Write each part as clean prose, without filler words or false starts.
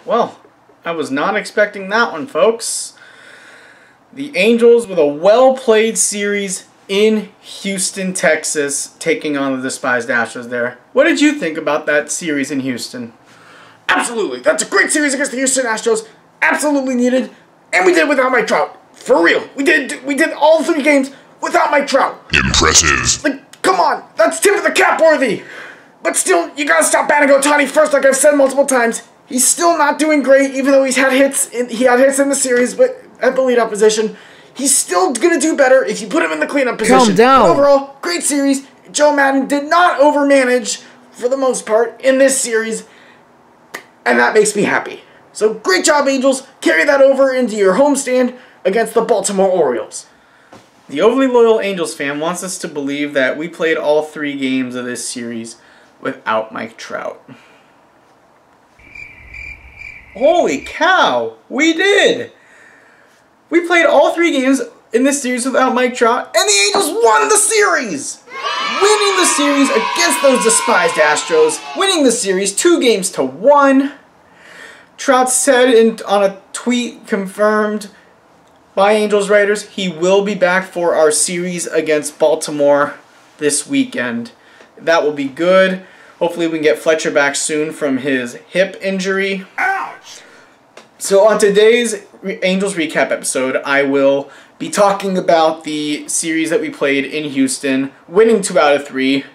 Well, I was not expecting that one, folks. The Angels with a well-played series in Houston, Texas, taking on the despised Astros there. What did you think about that series in Houston? Absolutely. That's a great series against the Houston Astros. Absolutely needed. And we did it without Mike Trout. For real. We did all 3 games without Mike Trout. Impressive. Like, come on. That's tip of the cap worthy. But still, you gotta stop batting Ohtani first, like I've said multiple times. He's still not doing great, even though he had hits in the series, but at the leadoff position. He's still gonna do better if you put him in the cleanup position. Calm down. But overall, great series. Joe Madden did not overmanage, for the most part, in this series. And that makes me happy. So great job, Angels. Carry that over into your homestand against the Baltimore Orioles. The overly loyal Angels fan wants us to believe that we played all 3 games of this series without Mike Trout. Holy cow! We did! We played all 3 games in this series without Mike Trout, and the Angels won the series! Winning the series against those despised Astros, winning the series 2-1. Trout said on a tweet confirmed by Angels writers, he will be back for our series against Baltimore this weekend. That will be good. Hopefully we can get Fletcher back soon from his hip injury. Ouch! So on today's Angels recap episode, I will be talking about the series that we played in Houston, winning 2 out of 3,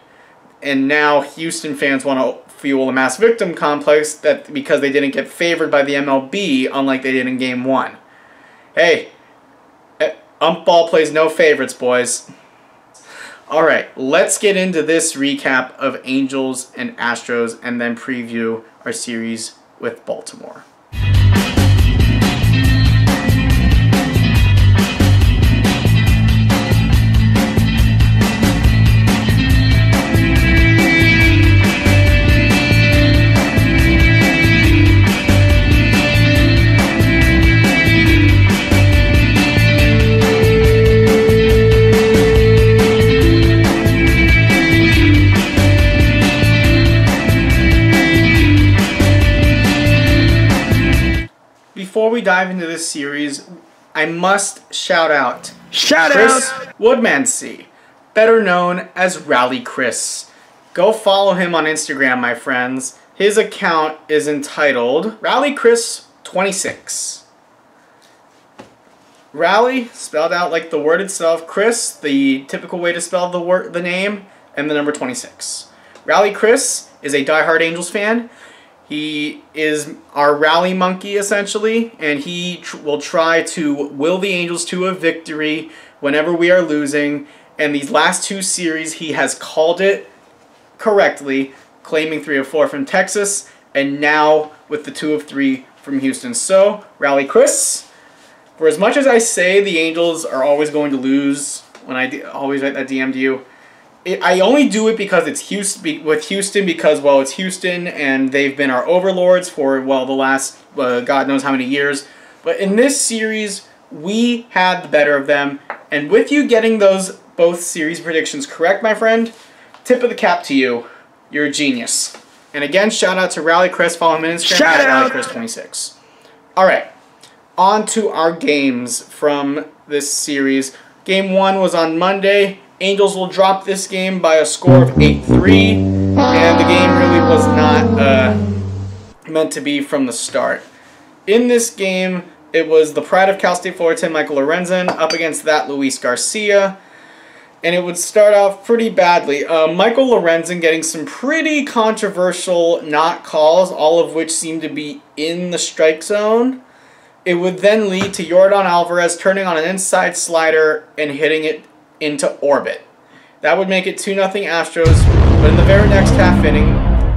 and now Houston fans want to fuel a mass victim complex that because they didn't get favored by the MLB, unlike they did in Game 1. Hey, ump ball plays no favorites, boys. Alright, let's get into this recap of Angels and Astros and then preview our series with Baltimore. Before we dive into this series, I must shout out Chris Woodmansee, better known as Rally Chris. Go follow him on Instagram, my friends. His account is entitled Rally Chris 26. Rally, spelled out like the word itself. Chris, the typical way to spell the name, and the number 26. Rally Chris is a diehard Angels fan. He is our rally monkey, essentially, and he will try to will the Angels to a victory whenever we are losing. And these last 2 series, he has called it correctly, claiming 3 of 4 from Texas, and now with the 2 of 3 from Houston. So, Rally Chris, for as much as I say the Angels are always going to lose, when I always write that DM to you, I only do it because it's Houston because, well, it's Houston and they've been our overlords for, well, the last God knows how many years. But in this series, we had the better of them. And with you getting those both series predictions correct, my friend, tip of the cap to you. You're a genius. And again, shout out to Rally Chris. Follow him on Instagram at RallyChris26. All right, on to our games from this series. Game 1 was on Monday. Angels will drop this game by a score of 8-3, and the game really was not meant to be from the start. In this game, it was the pride of Cal State Fullerton, Michael Lorenzen, up against that Luis Garcia, and it would start off pretty badly. Michael Lorenzen getting some pretty controversial not calls, all of which seemed to be in the strike zone. It would then lead to Yordan Alvarez turning on an inside slider and hitting it into orbit. That would make it 2-0 Astros, but in the very next half inning,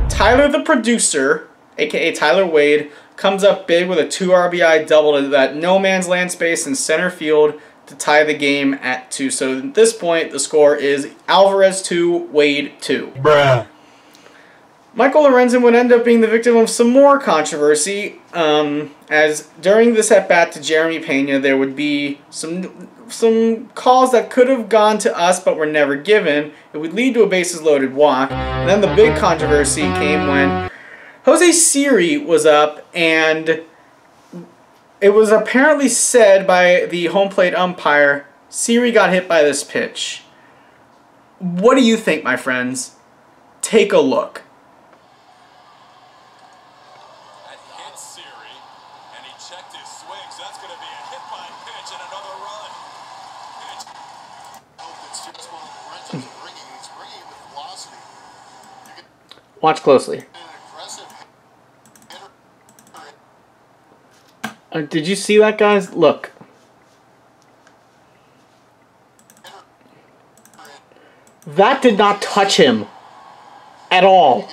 Tyler the producer, aka Tyler Wade, comes up big with a 2 RBI double to that no man's land space in center field to tie the game at 2. So at this point, the score is Alvarez 2, Wade 2. Bruh. Michael Lorenzen would end up being the victim of some more controversy, as during this at-bat to Jeremy Pena, there would be some calls that could have gone to us but were never given. It would lead to a bases-loaded walk, and then the big controversy came when Jose Siri was up, and it was apparently said by the home plate umpire, Siri got hit by this pitch. What do you think, my friends? Take a look. That hit Siri, and he checked his swing, so that's going to be a hit by pitch and another run. It's bringing with velocity. Watch closely. Did you see that, guys? Look. That did not touch him at all.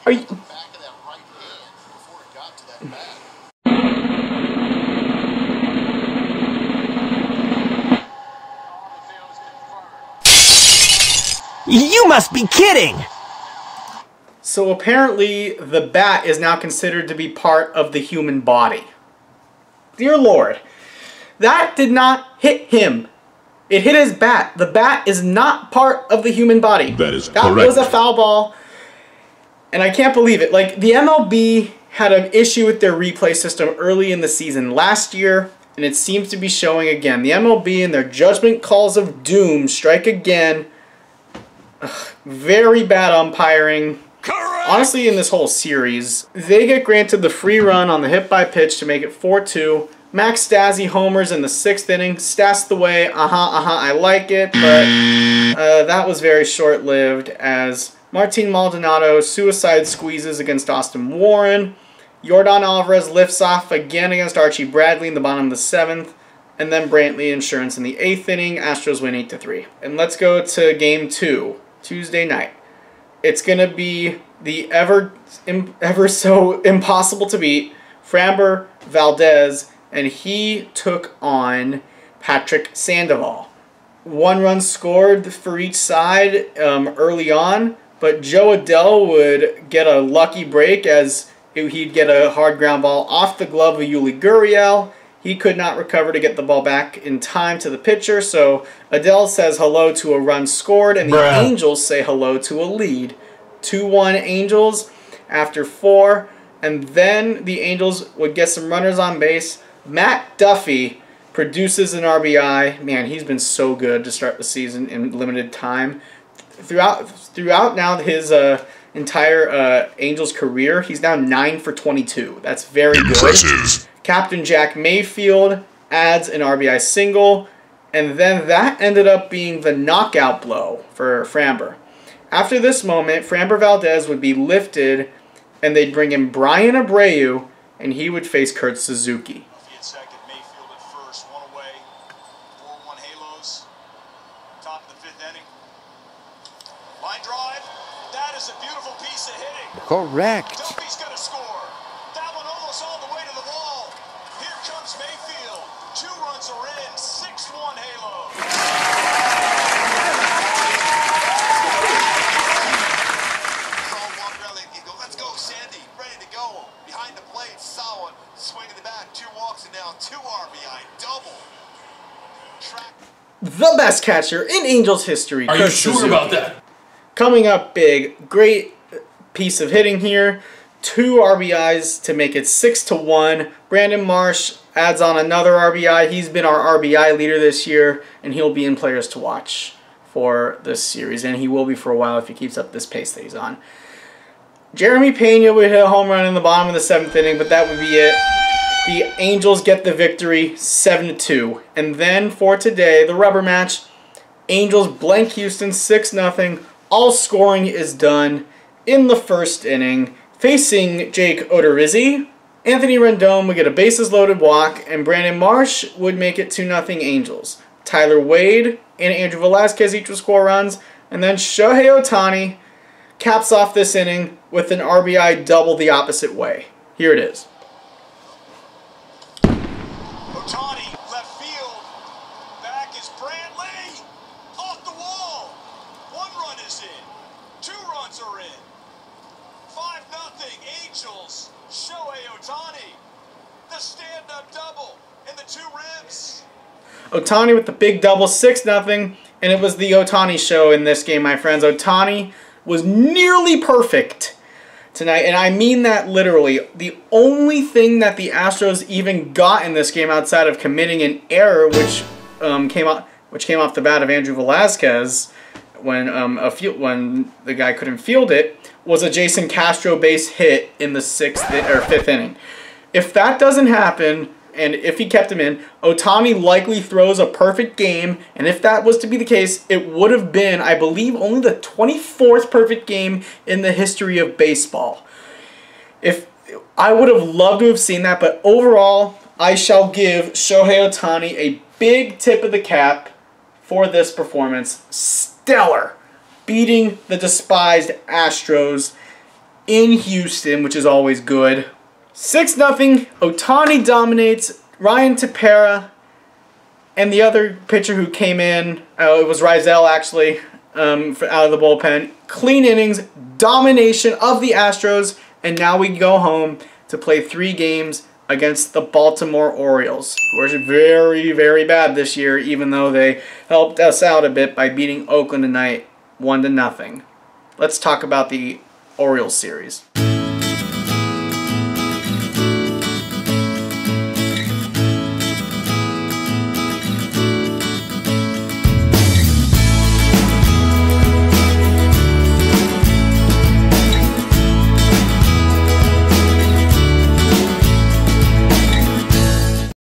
Are you... You must be kidding! So apparently the bat is now considered to be part of the human body. Dear Lord, that did not hit him. It hit his bat. The bat is not part of the human body. That is correct. That was a foul ball. And I can't believe it. Like, the MLB had an issue with their replay system early in the season last year, and it seems to be showing again. The MLB and their judgment calls of doom strike again. Ugh, very bad umpiring. Correct. Honestly, in this whole series, they get granted the free run on the hit by pitch to make it 4-2. Max Stassi homers in the 6th inning. Stats the way, I like it, but that was very short-lived as Martin Maldonado suicide squeezes against Austin Warren. Yordan Alvarez lifts off again against Archie Bradley in the bottom of the 7th. And then Brantley Insurance in the 8th inning. Astros win 8-3. And let's go to Game 2, Tuesday night. It's going to be the ever so impossible to beat Framber Valdez, and he took on Patrick Sandoval. 1 run scored for each side early on, but Joe Adell would get a lucky break as he'd get a hard ground ball off the glove of Yuli Gurriel. He could not recover to get the ball back in time to the pitcher, so Adell says hello to a run scored, and the Angels say hello to a lead. 2-1 Angels after 4, and then the Angels would get some runners on base. Matt Duffy produces an RBI. Man, he's been so good to start the season in limited time. Throughout now his entire Angels career, he's now 9 for 22. That's very good. Captain Jack Mayfield adds an RBI single, and then that ended up being the knockout blow for Framber. After this moment, Framber Valdez would be lifted, and they'd bring in Brian Abreu, and he would face Kurt Suzuki. Second, Mayfield at first, 1 away, 4-1 Halos, top of the 5th inning. Line drive, that is a beautiful piece of hitting. Correct. Duffy's going to score. That one almost all the way to the wall. Here comes Mayfield. 2 runs are in, 6-1 Halos. Let's go, Sandy, ready to go. Behind the plate, solid. Swing in the back, 2 walks and now 2 RBI, double. The best catcher in Angels history. Are you sure about that? Coming up big. Great piece of hitting here. 2 RBIs to make it 6-1. Brandon Marsh adds on another RBI. He's been our RBI leader this year, and he'll be in Players to Watch for this series, and he will be for a while if he keeps up this pace that he's on. Jeremy Pena would hit a home run in the bottom of the 7th inning, but that would be it. The Angels get the victory 7-2. And then for today, the rubber match, Angels blank Houston 6-0. All scoring is done in the 1st inning. Facing Jake Odorizzi, Anthony Rendon would get a bases loaded walk, and Brandon Marsh would make it 2-0 Angels. Tyler Wade and Andrew Velazquez each would score runs, and then Shohei Ohtani caps off this inning with an RBI double the opposite way. Here it is. Ohtani, left field. Back is Brantley. Off the wall. 1 run is in. 2 runs are in. 5-0 Angels. Shohei Ohtani. The stand-up double in the 2 ribs. Ohtani with the big double, 6-0, and it was the Ohtani show in this game, my friends. Ohtani was nearly perfect tonight, and I mean that literally. The only thing that the Astros even got in this game outside of committing an error, which came off the bat of Andrew Velazquez when the guy couldn't field it, was a Jason Castro base hit in the 5th inning. If that doesn't happen, and if he kept him in, Ohtani likely throws a perfect game, and if that was to be the case, it would have been, I believe, only the 24th perfect game in the history of baseball. I would have loved to have seen that, but overall, I shall give Shohei Ohtani a big tip of the cap for this performance. Stellar. Beating the despised Astros in Houston, which is always good. 6-0, Ohtani dominates. Ryan Tepera and the other pitcher who came in, it was Rizal actually, out of the bullpen. Clean innings, domination of the Astros, and now we go home to play 3 games against the Baltimore Orioles, who are very, very bad this year, even though they helped us out a bit by beating Oakland tonight 1-0. Let's talk about the Orioles series.